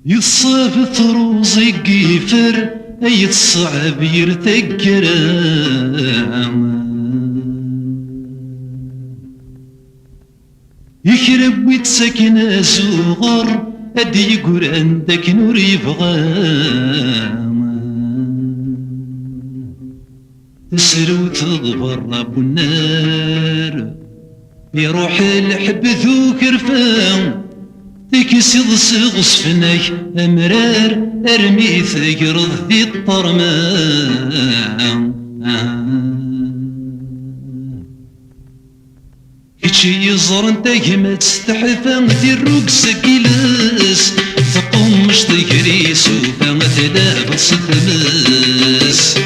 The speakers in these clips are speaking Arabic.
يصاب ثروزي قيفر اي تصعب يرتقرا يخرب ويتسكن زغر ادي يقول عندك نور يبغى تسر وتضبر ابو النار يروح الحب ذو كرفان تكسي ضصغص فناي امرار ارمي ثقرض ذي الطرمان كيتشي يزر انت ما تستحفى في الرقص كيلس تقوم مش تجري سوفا تلعب ستمس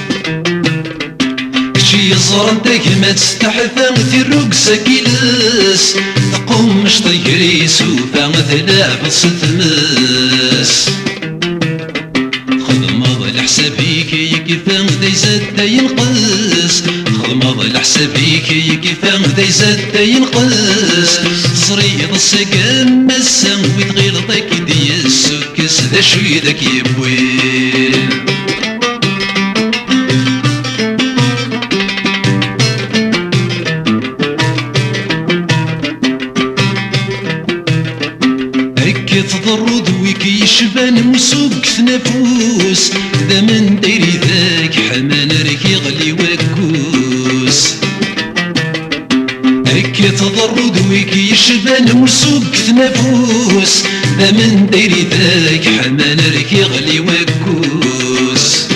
كيتشي يزر انت ما تستحفى في الرقص كيلس تقوم مش تجري سوفا تلعب ستمس خدمة لحسابيك يكفى ذا يزاد ذا ينقص خدمة لحسابيك يكفى ذا يزاد ذا ينقص صريض السقام مسا ويتغلطك دي السكس ذا شوي ذاك يبوين تضر ذويك يشبان مسوق نفوس ذا من ديري ذاك حمان رك يغلي وكوس هيك تضر ذويك يشبان مسوق نفوس ذا من ديري ذاك حمان رك يغلي وكوس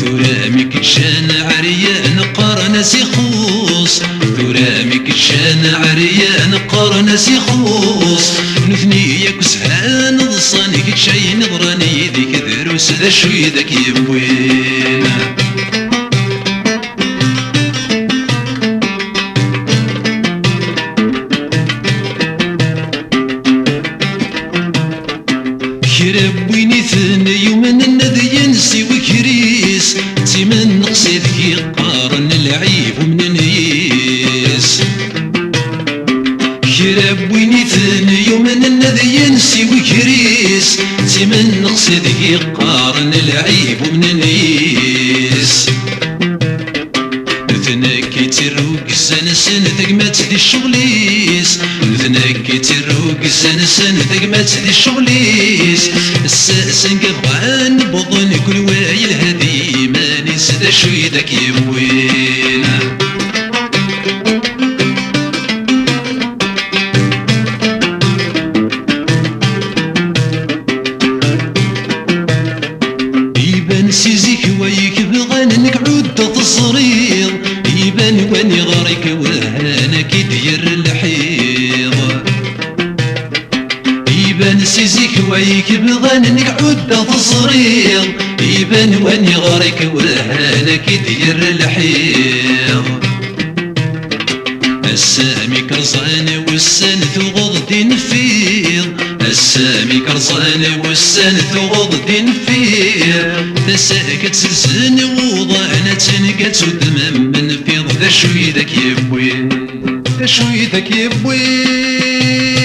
ثرامك شان عريان قرن سيخوص ثرامك شان عريان قرن سيخوص نثني ياك سهان ضصانك شي نظراني ذيك دروس ذا شوي ذاك يبوين كرب ويني ثني ومن النذي ينسي وكريس تيمن نقصي ذكي قارن العيب ومن نيس كرب ويني ثني ومن النذي ينسي وكريس تيمن نقصي ذكي قارن العيب ومن نيس ثناكي تروق سنسن ثقمات دي الشغليس ثناكي تروق سنسن ثقمات دي الشغليس الساسن قبغان بضن كل وايل هذي مانيس ذا شوي ذاك يبوين يبان سيزيك ويك بغان نقعد تصريض يبان واني غارك وهانا كي دير الحيض يبان سيزيك ويك بغان نقعد تصريض يبان واني غارك وهانا كي دير الحيض السامي كرزان والسان ثغض نفيض السامي كرزان والسان ثغض نفيض تساكت سلسن وضعنا تنقات ودمم من فيض ذا شوي ذاك يبوي ذا شوي ذاك يبوي